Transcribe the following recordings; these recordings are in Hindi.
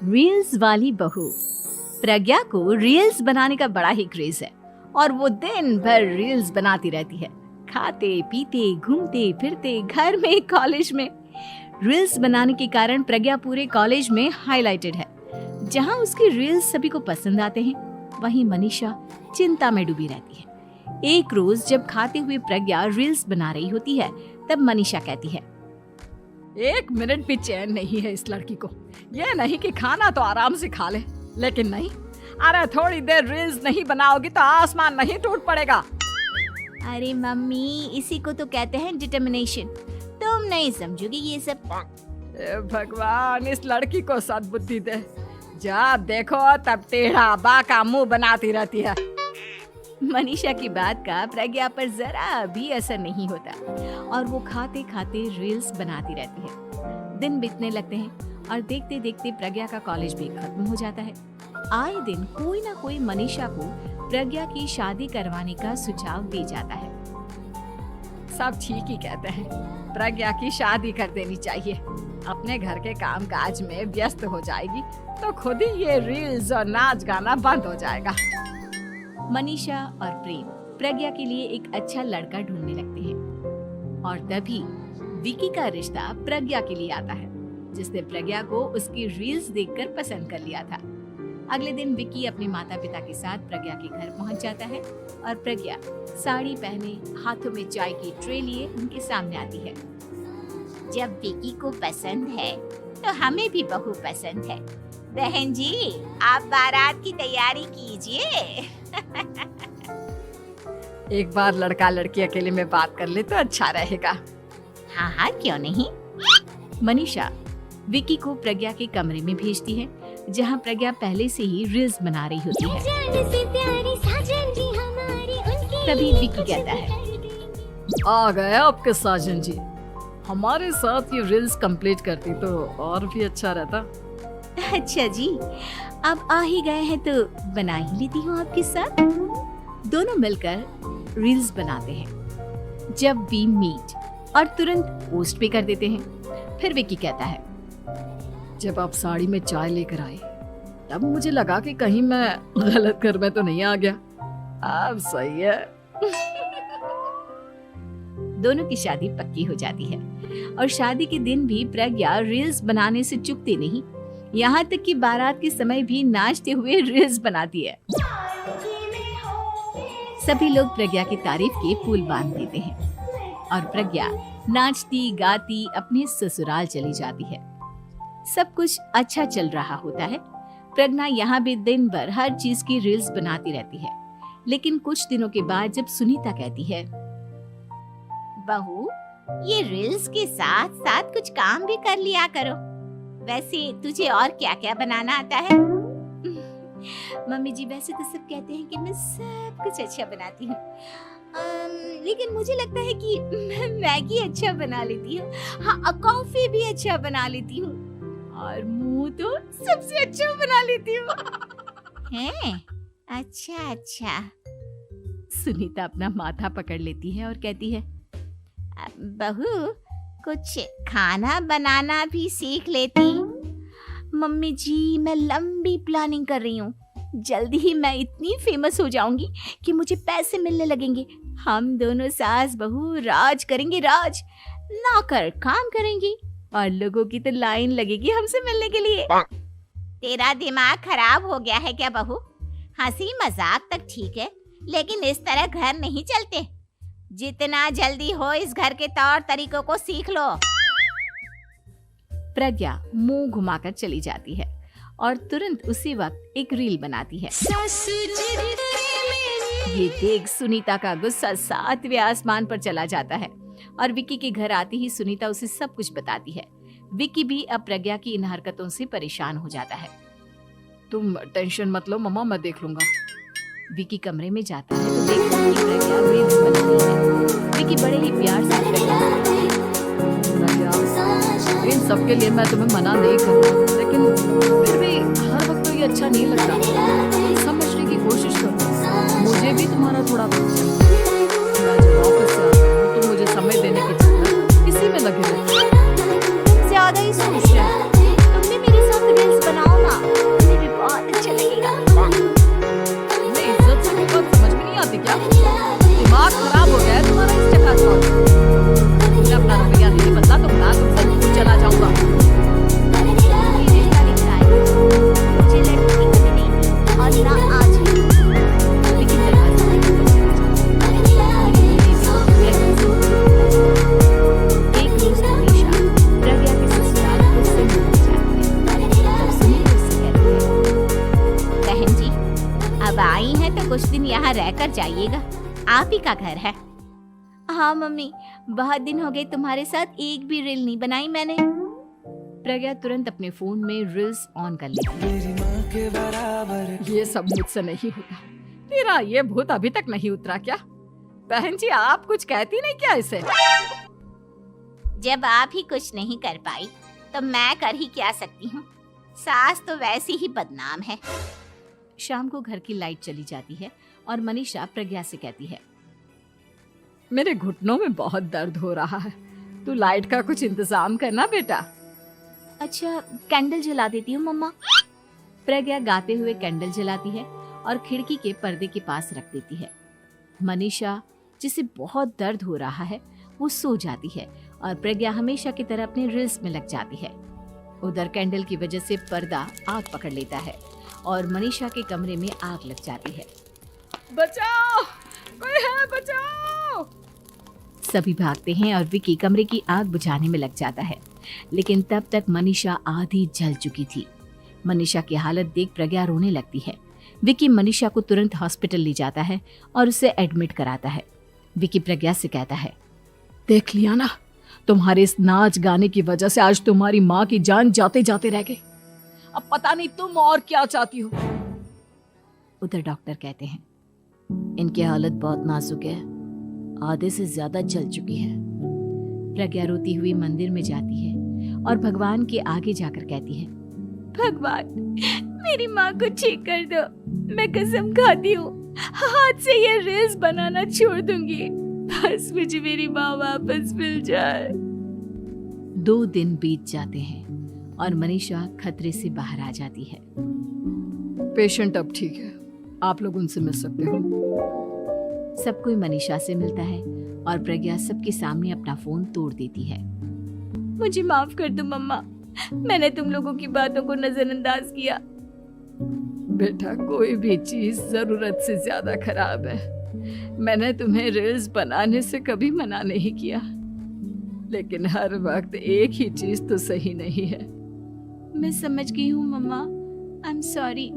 रील्स वाली बहू। प्रज्ञा को रील्स बनाने का बड़ा ही क्रेज है और वो दिन भर रील्स बनाती रहती है। खाते पीते घूमते फिरते घर में कॉलेज में रील्स बनाने के कारण प्रज्ञा पूरे कॉलेज में हाईलाइटेड है। जहां उसकी रील्स सभी को पसंद आते हैं, वहीं मनीषा चिंता में डूबी रहती है। एक रोज जब खाते हुए प्रज्ञा रील्स बना रही होती है, तब मनीषा कहती है, 1 मिनट भी चैन नहीं है इस लड़की को। ये नहीं कि खाना तो आराम से खा ले, लेकिन नहीं, अरे थोड़ी देर रील्स नहीं बनाओगी तो आसमान नहीं टूट पड़ेगा। अरे मम्मी, इसी को तो कहते हैं डिटर्मिनेशन। तुम नहीं समझोगी ये सब। भगवान, इस लड़की को सद्बुद्धि दे। जब देखो तब टेढ़ा बाका मुंह बनाती रहती है। मनीषा की बात का प्रज्ञा पर जरा भी असर नहीं होता और वो खाते खाते रील्स बनाती रहती है। दिन बीतने लगते हैं और देखते देखते प्रज्ञा का कॉलेज भी खत्म हो जाता है। आए दिन कोई ना कोई मनीषा को प्रज्ञा की शादी करवाने का सुझाव दे जाता है। सब ठीक ही कहते हैं, प्रज्ञा की शादी कर देनी चाहिए। अपने घर के काम काज में व्यस्त हो जाएगी तो खुद ही ये रील्स और नाच गाना बंद हो जाएगा। मनीषा और प्रेम प्रज्ञा के लिए एक अच्छा लड़का ढूंढने लगते हैं और तभी विकी का रिश्ता प्रज्ञा के लिए आता है, जिसने प्रज्ञा को उसकी रील्स देखकर पसंद कर लिया था। अगले दिन विकी अपने माता पिता के साथ प्रज्ञा के घर पहुंच जाता है और प्रज्ञा साड़ी पहने हाथों में चाय की ट्रे लिए उनके सामने आती है। जब विकी को पसंद है तो हमें भी बहू पसंद है। बहन जी, आप बारात की तैयारी कीजिए। एक बार लड़का लड़की अकेले में बात कर ले तो अच्छा रहेगा। हाँ हाँ, क्यों नहीं। मनीषा विकी को प्रज्ञा के कमरे में भेजती है, जहां प्रज्ञा पहले से ही रील्स बना रही होती है। तभी विकी कहता है, आ गए आपके साजन जी। हमारे साथ ये रील्स कंप्लीट करती तो और भी अच्छा रहता। अच्छा जी, अब आ ही गए हैं तो बना ही लेती हूँ आपके साथ। दोनों मिलकर रील्स बनाते हैं। जब वी मीट और तुरंत पोस्ट भी कर देते हैं। फिर विकी कहता है, जब आप साड़ी में चाय लेकर आए तब मुझे लगा कि कहीं मैं गलत घर में तो नहीं आ गया। अब सही है। दोनों की शादी पक्की हो जाती है और शादी के दिन भी प्रज्ञा रील्स बनाने से चूकती नहीं। यहाँ तक कि बारात के समय भी नाचते हुए रील्स बनाती है। सभी लोग प्रज्ञा की तारीफ के पुल बांध देते हैं और प्रज्ञा नाचती गाती अपने ससुराल चली जाती है। सब कुछ अच्छा चल रहा होता है। प्रज्ञा यहाँ भी दिन भर हर चीज की रील्स बनाती रहती है। लेकिन कुछ दिनों के बाद जब सुनीता कहती है, बहू, ये रील्स के साथ साथ कुछ काम भी कर लिया करो। वैसे तुझे और क्या क्या बनाना आता है? मम्मी जी, वैसे तो सब कहते हैं कि मैं सब कुछ अच्छा बनाती हूँ, लेकिन मुझे लगता है कि मैं मैगी अच्छा बना लेती हूँ। हाँ, कॉफी भी अच्छा बना लेती हूँ और मुंह तो सबसे अच्छा बना लेती हूँ। हैं? अच्छा अच्छा। सुनीता अपना माथा पकड़ लेती है और कहती है, बहू, कुछ खाना बनाना भी सीख लेती। मम्मी जी, मैं लंबी प्लानिंग कर रही हूँ। जल्दी ही मैं इतनी फेमस हो जाऊंगी कि मुझे पैसे मिलने लगेंगे। हम दोनों सास बहू राज करेंगे, राज। नौकर काम करेंगे और लोगों की तो लाइन लगेगी हमसे मिलने के लिए। तेरा दिमाग खराब हो गया है क्या बहू? हंसी मजाक तक ठीक है, लेकिन इस तरह घर नहीं चलते। जितना जल्दी हो इस घर के तौर तरीकों को सीख लो। प्रज्ञा मुंह घुमाकर चली जाती है और तुरंत उसी वक्त एक रील बनाती है। ये देख सुनीता का गुस्सा 7वें आसमान पर चला जाता है और विकी के घर आते ही सुनीता उसे सब कुछ बताती है। विकी भी अब प्रज्ञा की इन हरकतों से परेशान हो जाता है। तुम टेंशन मत लो मम्मा, मैं देख लूंगा। विकी कमरे में जाता है तो देखता है कि प्रज्ञा रील्स बना रही है। विकी बड़े ही प्यार से प्रज्ञा, इन सब के लिए मैं तुम्हें मना नहीं करूँ, लेकिन फिर भी हर वक्त तो ये अच्छा नहीं लगता। समझने की कोशिश करो, मुझे भी तुम्हारा थोड़ा वक्त चाहिए। मैं जब ऑफिस से आता हूँ तो मुझे समय देने की चक्कर इसी में लगे रहते हैं। ज्यादा ही सोच रहे हो। तुम भी मेरे साथ रील्स बनाओ ना। कुछ दिन यहाँ रहकर जाइएगा, आप ही का घर है। हाँ मम्मी, बहुत दिन हो गए तुम्हारे साथ एक भी रील नहीं बनाई मैंने। प्रज्ञा तुरंत अपने फोन में रील्स ऑन कर लेती है। ये सब मुझसे नहीं होगा। तेरा ये भूत अभी तक नहीं उतरा क्या? बहन जी, आप कुछ कहती नहीं क्या इसे? जब आप ही कुछ नहीं कर पाई तो मैं कर ही क्या सकती हूँ। सास तो वैसी ही बदनाम है। शाम को घर की लाइट चली जाती है और मनीषा प्रज्ञा से कहती है, मेरे घुटनों में बहुत दर्द हो रहा है, तू लाइट का कुछ इंतजाम करना बेटा। अच्छा, कैंडल जला देती हूँ मम्मा। प्रज्ञा गाते हुए कैंडल जलाती है और खिड़की के पर्दे के पास रख देती है। मनीषा, जिसे बहुत दर्द हो रहा है, वो सो जाती है और प्रज्ञा हमेशा की तरह अपने रील्स में लग जाती है। उधर कैंडल की वजह से पर्दा आग पकड़ लेता है और मनीषा के कमरे में आग लग जाती है। बचाओ, कोई है, बचाओ। सभी भागते हैं और विकी कमरे की आग बुझाने में लग जाता है, लेकिन तब तक मनीषा आधी जल चुकी थी। मनीषा की हालत देख प्रज्ञा रोने लगती है। विकी मनीषा को तुरंत हॉस्पिटल ले जाता है और उसे एडमिट कराता है। विकी प्रज्ञा से कहता है, देख लिया ना, तुम्हारे इस नाच गाने की वजह से आज तुम्हारी माँ की जान जाते जाते रह गई। अब पता नहीं तुम और क्या चाहती हो। उधर डॉक्टर कहते हैं, इनकी हालत बहुत नाजुक है, आधे से ज्यादा जल चुकी है। प्रज्ञा रोती हुई मंदिर में जाती है और भगवान के आगे जाकर कहती है, भगवान, मेरी माँ को ठीक कर दो। मैं कसम खाती हूँ हाथ से ये रील्स बनाना छोड़ दूंगी, बस मुझे मेरी माँ वापस मिल जाए। 2 दिन बीत जाते हैं और मनीषा खतरे से बाहर आ जाती है। पेशेंट अब ठीक है, आप लोग उनसे मिल सकते हो। सब कोई मनीषा से मिलता है और प्रज्ञा सबके सामने अपना फोन तोड़ देती है। मुझे माफ कर दो मम्मा, मैंने तुम लोगों की बातों को नजरअंदाज किया। बेटा, कोई भी चीज जरूरत से ज्यादा खराब है। मैंने तुम्हें रील्स बनाने से कभी मना नहीं किया, लेकिन हर वक्त एक ही चीज तो सही नहीं है। मैं समझ गई हूँ मम्मा, आई एम सॉरी।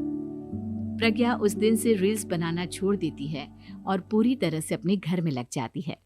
प्रज्ञा उस दिन से रील्स बनाना छोड़ देती है और पूरी तरह से अपने घर में लग जाती है।